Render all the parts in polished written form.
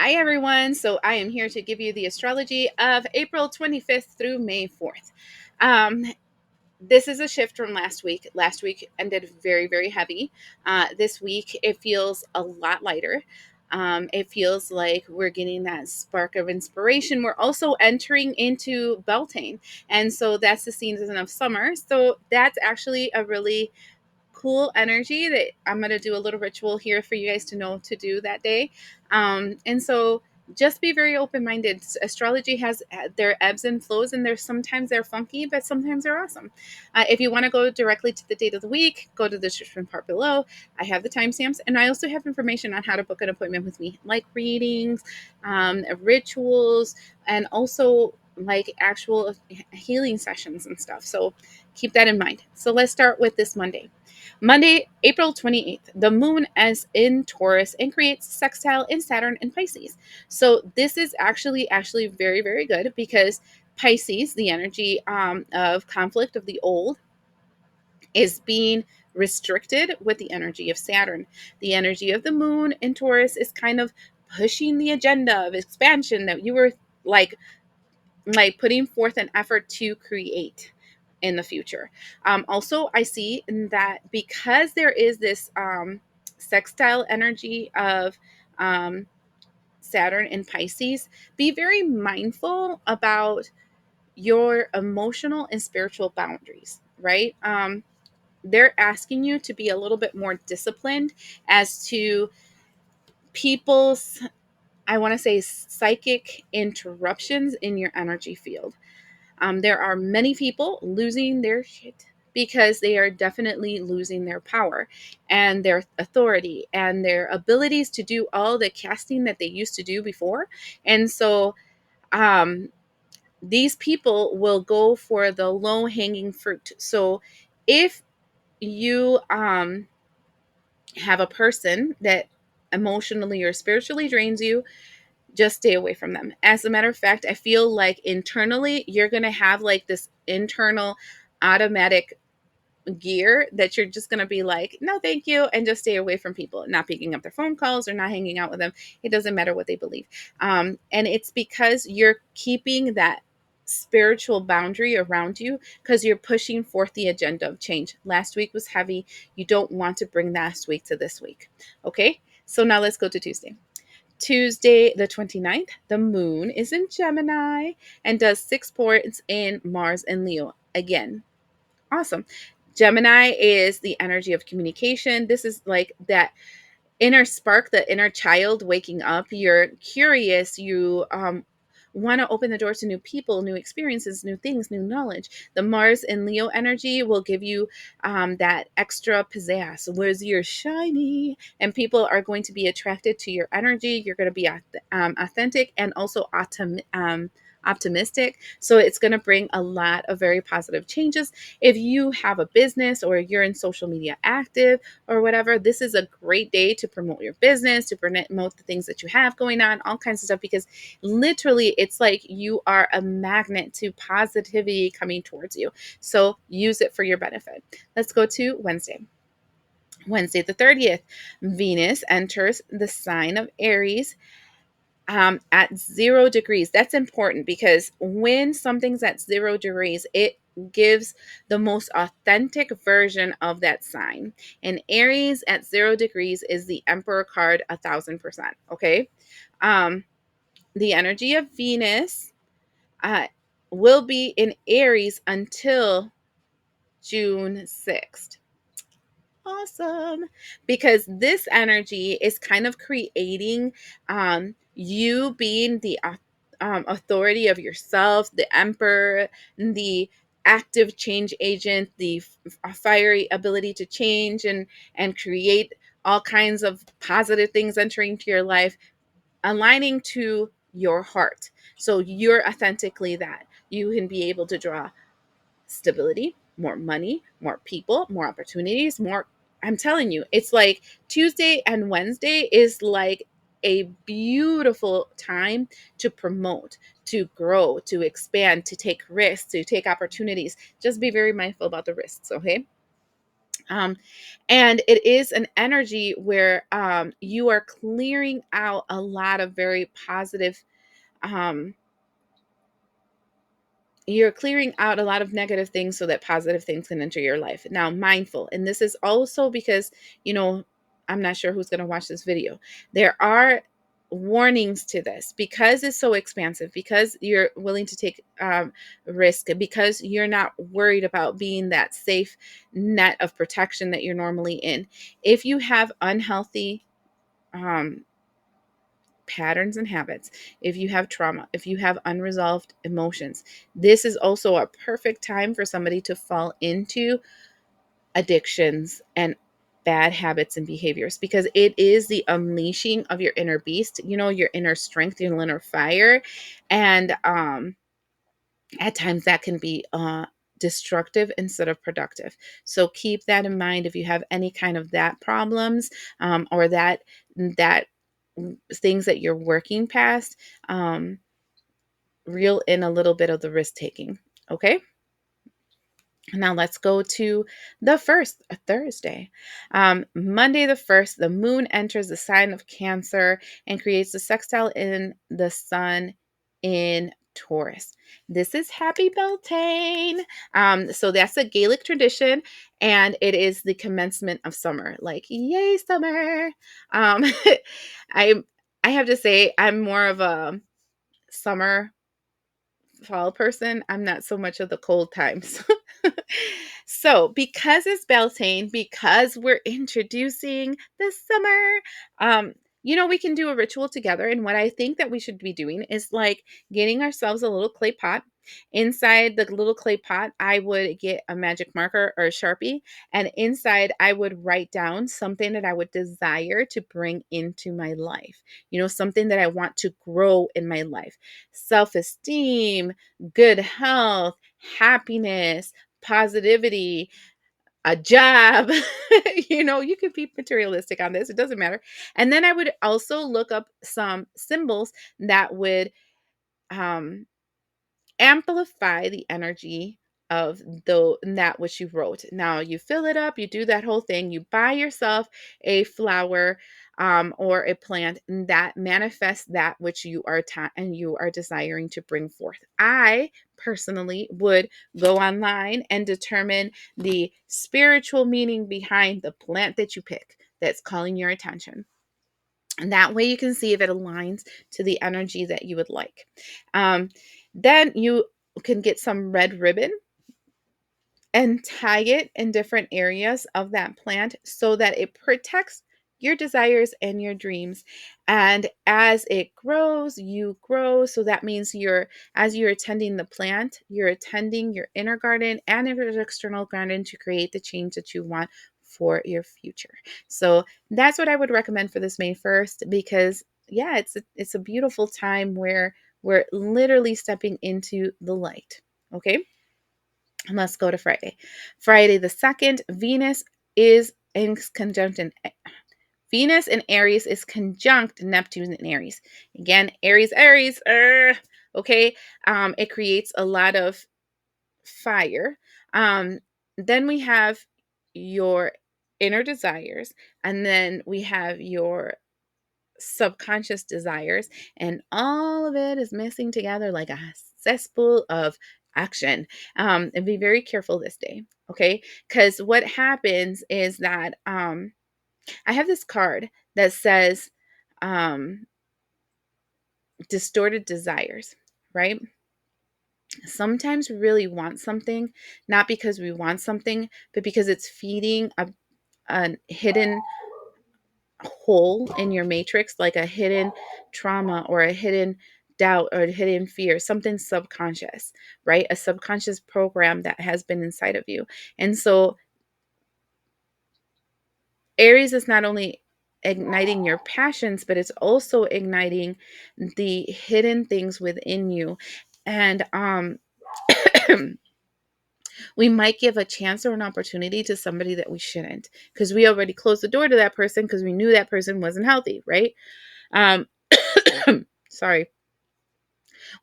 Hi, everyone. So, I am here to give you the astrology of April 25th through May 4th. Um, this is a shift from last week. Last week ended very, very heavy. This week, it feels a lot lighter. It feels like we're getting that spark of inspiration. We're also entering into Beltane. And so that's the season of summer. So that's actually a really cool energy that I'm going to do a little ritual here for you guys to know to do that day. And so just be very open-minded. Astrology has their ebbs and flows, and there's sometimes they're funky, but sometimes they're awesome. If you want to go directly to the date of the week, go to the description part below. I have the timestamps, and I also have information on how to book an appointment with me, like readings, rituals, and also like actual healing sessions and stuff. So keep that in mind. So let's start with this Monday. Monday, April 28th, the moon is in Taurus and creates sextile in Saturn and Pisces. So this is actually very, very good because Pisces, the energy of conflict of the old, is being restricted with the energy of Saturn. The energy of the moon in Taurus is kind of pushing the agenda of expansion that you were like putting forth an effort to create in the future. Also, I see that because there is this sextile energy of um, Saturn and Pisces, be very mindful about your emotional and spiritual boundaries, right? They're asking you to be a little bit more disciplined as to people's, I want to say, psychic interruptions in your energy field. There are many people losing their shit because they are definitely losing their power and their authority and their abilities to do all the casting that they used to do before. And so um, these people will go for the low hanging fruit. So if you have a person that emotionally or spiritually drains you, just stay away from them. As a matter of fact, I feel like internally you're going to have like this internal automatic gear that you're just going to be like, no, thank you, and just stay away from people, not picking up their phone calls or not hanging out with them. It doesn't matter what they believe. And it's because you're keeping that spiritual boundary around you because you're pushing forth the agenda of change. Last week was heavy. You don't want to bring last week to this week. Okay. So now let's go to Tuesday. Tuesday, the 29th, the moon is in Gemini and does 6 points in Mars and Leo. Again, awesome. Gemini is the energy of communication. This is like that inner spark, the inner child waking up. You're curious. You want to open the doors to new people, new experiences, new things, new knowledge. The Mars and Leo energy will give you that extra pizzazz, whereas you're shiny, and people are going to be attracted to your energy. You're going to be authentic and also optimistic. So it's going to bring a lot of very positive changes. If you have a business or you're in social media active or whatever, this is a great day to promote your business, to promote the things that you have going on, all kinds of stuff, because literally it's like you are a magnet to positivity coming towards you. So use it for your benefit. Let's go to Wednesday. Wednesday the 30th, Venus enters the sign of Aries at 0 degrees. That's important because when something's at 0 degrees, it gives the most authentic version of that sign. And Aries at 0 degrees is the Emperor card 1000%. Okay. Um, the energy of Venus uh, will be in Aries until June 6th. Awesome. Because this energy is kind of creating you being the authority of yourself, the emperor, the active change agent, the fiery ability to change and create all kinds of positive things entering into your life, aligning to your heart. So you're authentically that. You can be able to draw stability, more money, more people, more opportunities, more. I'm telling you, it's like Tuesday and Wednesday is like a beautiful time to promote, to grow, to expand, to take risks, to take opportunities. Just be very mindful about the risks, okay? Um, and it is an energy where you are clearing out a lot of very positive, um, you're clearing out a lot of negative things so that positive things can enter your life. Now, mindful, and this is also because, you know, I'm not sure who's going to watch this video. There are warnings to this because it's so expansive, because you're willing to take risk, because you're not worried about being that safe net of protection that you're normally in. If you have unhealthy um, patterns and habits, if you have trauma, if you have unresolved emotions, this is also a perfect time for somebody to fall into addictions and bad habits and behaviors, because it is the unleashing of your inner beast, you know, your inner strength, your inner fire. And at times that can be destructive instead of productive. So keep that in mind if you have any kind of that problems, or that things that you're working past. Reel in a little bit of the risk taking. Okay. Now let's go to the first, Thursday. Monday the 1st, the moon enters the sign of Cancer and creates a sextile in the sun in Taurus. This is Happy Beltane. So that's a Gaelic tradition, and it is the commencement of summer. Like, yay, summer. Um, I I have to say I'm more of a summer fall person. I'm not so much of the cold times. So, because it's Beltane, because we're introducing the summer, you know, we can do a ritual together. And what I think that we should be doing is like getting ourselves a little clay pot. Inside the little clay pot, I would get a magic marker or a Sharpie. And inside, I would write down something that I would desire to bring into my life. You know, something that I want to grow in my life: self esteem, good health, happiness, positivity, a job. You know, you could be materialistic on this, it doesn't matter. And then I would also look up some symbols that would um amplify the energy of that which you wrote. Now you fill it up, you do that whole thing, you buy yourself a flower, or a plant that manifests that which you are and you are desiring to bring forth. I personally would go online and determine the spiritual meaning behind the plant that you pick that's calling your attention. And that way you can see if it aligns to the energy that you would like. Um, then you can get some red ribbon and tie it in different areas of that plant so that it protects your desires and your dreams. And as it grows, you grow. So that means as you're attending the plant, you're attending your inner garden and your external garden to create the change that you want for your future. So that's what I would recommend for this May 1st, because yeah, it's a beautiful time where we're literally stepping into the light. Okay. Let's go to Friday. Friday the 2nd, is in conjunction. Venus in Aries is conjunct Neptune in Aries. Again, Aries. Okay. It creates a lot of fire. Then we have your inner desires, and then we have your subconscious desires, and all of it is mixing together like a cesspool of action. And be very careful this day, okay? Because what happens is that I have this card that says distorted desires, right? Sometimes we really want something, not because we want something, but because it's feeding a hidden hole in your matrix, like a hidden trauma or a hidden doubt or a hidden fear, something subconscious, right? A subconscious program that has been inside of you. And so Aries is not only igniting your passions, but it's also igniting the hidden things within you. And we might give a chance or an opportunity to somebody that we shouldn't, because we already closed the door to that person because we knew that person wasn't healthy, right? Um, sorry.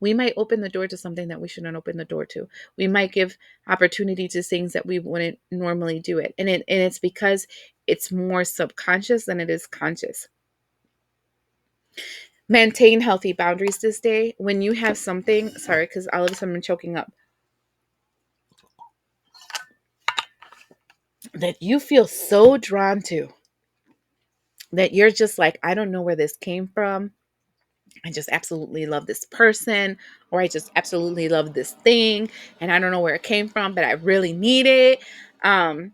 We might open the door to something that we shouldn't open the door to. We might give opportunity to things that we wouldn't normally do it. And it's because it's more subconscious than it is conscious. Maintain healthy boundaries this day. When you have something, sorry, because all of a sudden I'm choking up, that you feel so drawn to, that you're just like, I don't know where this came from. I just absolutely love this person, or I just absolutely love this thing, and I don't know where it came from, but I really need it. Um,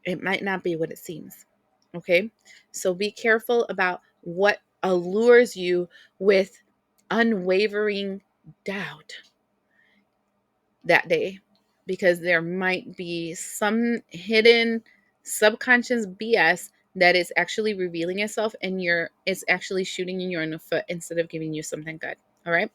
it might not be what it seems. Okay. So be careful about what allures you with unwavering doubt that day, because there might be some hidden subconscious BS that is actually revealing itself, and it's actually shooting you in the foot instead of giving you something good. All right.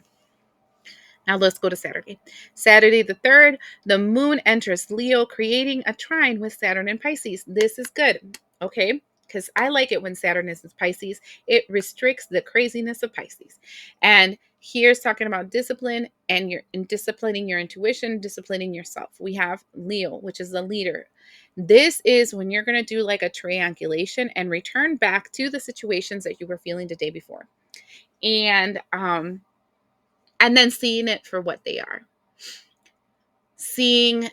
Now let's go to Saturday. Saturday the 3rd, the moon enters Leo, creating a trine with Saturn in Pisces. This is good, okay? Because I like it when Saturn is in Pisces. It restricts the craziness of Pisces. And here's talking about discipline, and you're in disciplining your intuition, disciplining yourself. We have Leo, which is the leader. This is when you're going to do like a triangulation and return back to the situations that you were feeling the day before. And then seeing it for what they are, seeing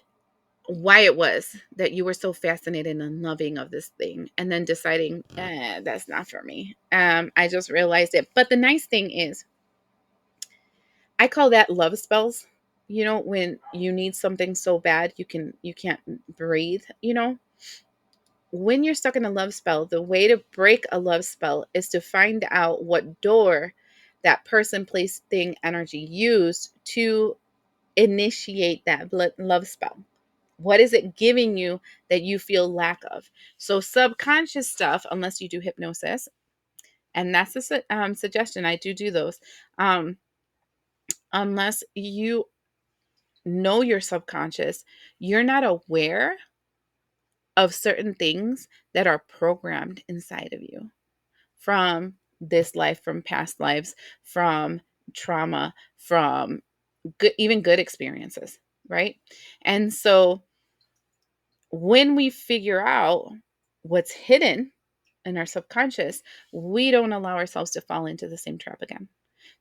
why it was that you were so fascinated and loving of this thing, and then deciding, that's not for me. I just realized it. But the nice thing is, I call that love spells. When you need something so bad, you can't breathe. When you're stuck in a love spell, the way to break a love spell is to find out what door that person, place, thing, energy used to initiate that love spell. What is it giving you that you feel lack of? So subconscious stuff, unless you do hypnosis, and that's a suggestion. I do those. Unless you know your subconscious, you're not aware of certain things that are programmed inside of you from this life, from past lives, from trauma, from even good experiences, right? And so when we figure out what's hidden in our subconscious, we don't allow ourselves to fall into the same trap again.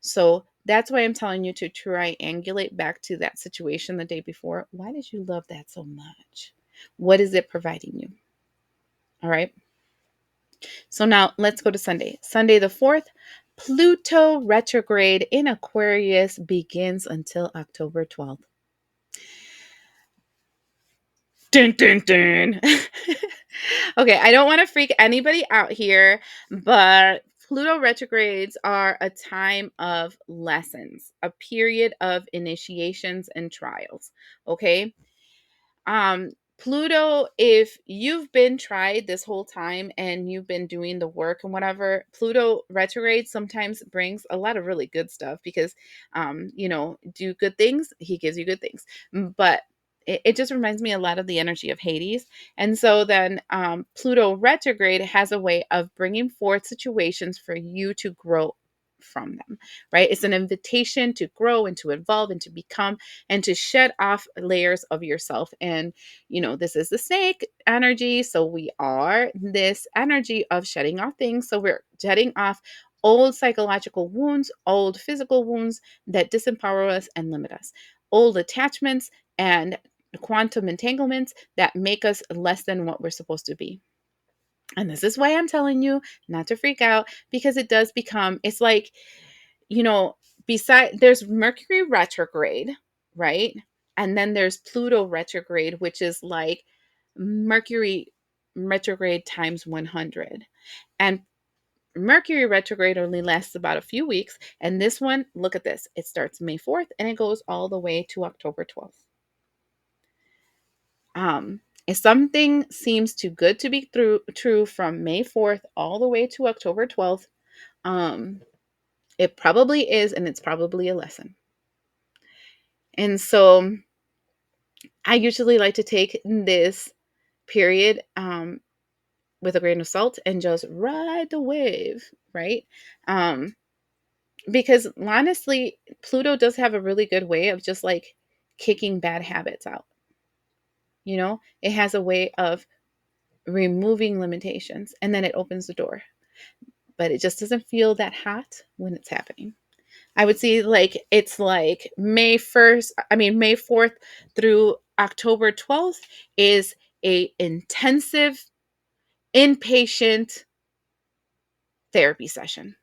So that's why I'm telling you to triangulate back to that situation the day before. Why did you love that so much? What is it providing you? All right. So now let's go to Sunday. Sunday the 4th, Pluto retrograde in Aquarius begins until October 12th. Dun, dun, dun. Okay, I don't want to freak anybody out here, but Pluto retrogrades are a time of lessons, a period of initiations and trials. Okay. Um, Pluto, if you've been tried this whole time and you've been doing the work and whatever, Pluto retrograde sometimes brings a lot of really good stuff because, do good things, he gives you good things. But it just reminds me a lot of the energy of Hades. And so then Pluto retrograde has a way of bringing forth situations for you to grow from them, right? It's an invitation to grow and to evolve and to become and to shed off layers of yourself. And, this is the snake energy. So we are this energy of shedding off things. So we're shedding off old psychological wounds, old physical wounds that disempower us and limit us, old attachments and quantum entanglements that make us less than what we're supposed to be. And this is why I'm telling you not to freak out, because it does become, it's like, there's Mercury retrograde, right? And then there's Pluto retrograde, which is like Mercury retrograde times 100. And Mercury retrograde only lasts about a few weeks. And this one, look at this. It starts May 4th and it goes all the way to October 12th. If something seems too good to be true from May 4th all the way to October 12th, it probably is, and it's probably a lesson. And so I usually like to take this period with a grain of salt and just ride the wave, right? Because honestly, Pluto does have a really good way of just like kicking bad habits out. You know, it has a way of removing limitations and then it opens the door. But it just doesn't feel that hot when it's happening. I would see like it's like May 4th through October 12th is a intensive inpatient therapy session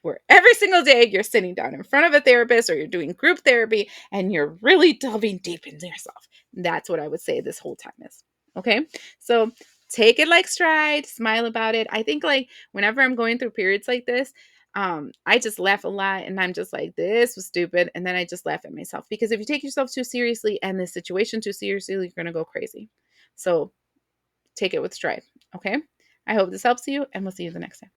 where every single day you're sitting down in front of a therapist or you're doing group therapy and you're really delving deep into yourself. That's what I would say this whole time is. Okay. So take it like stride, smile about it. I think like whenever I'm going through periods like this, I just laugh a lot and I'm just like, this was stupid. And then I just laugh at myself because if you take yourself too seriously and the situation too seriously, you're going to go crazy. So take it with stride. Okay. I hope this helps you and we'll see you the next time.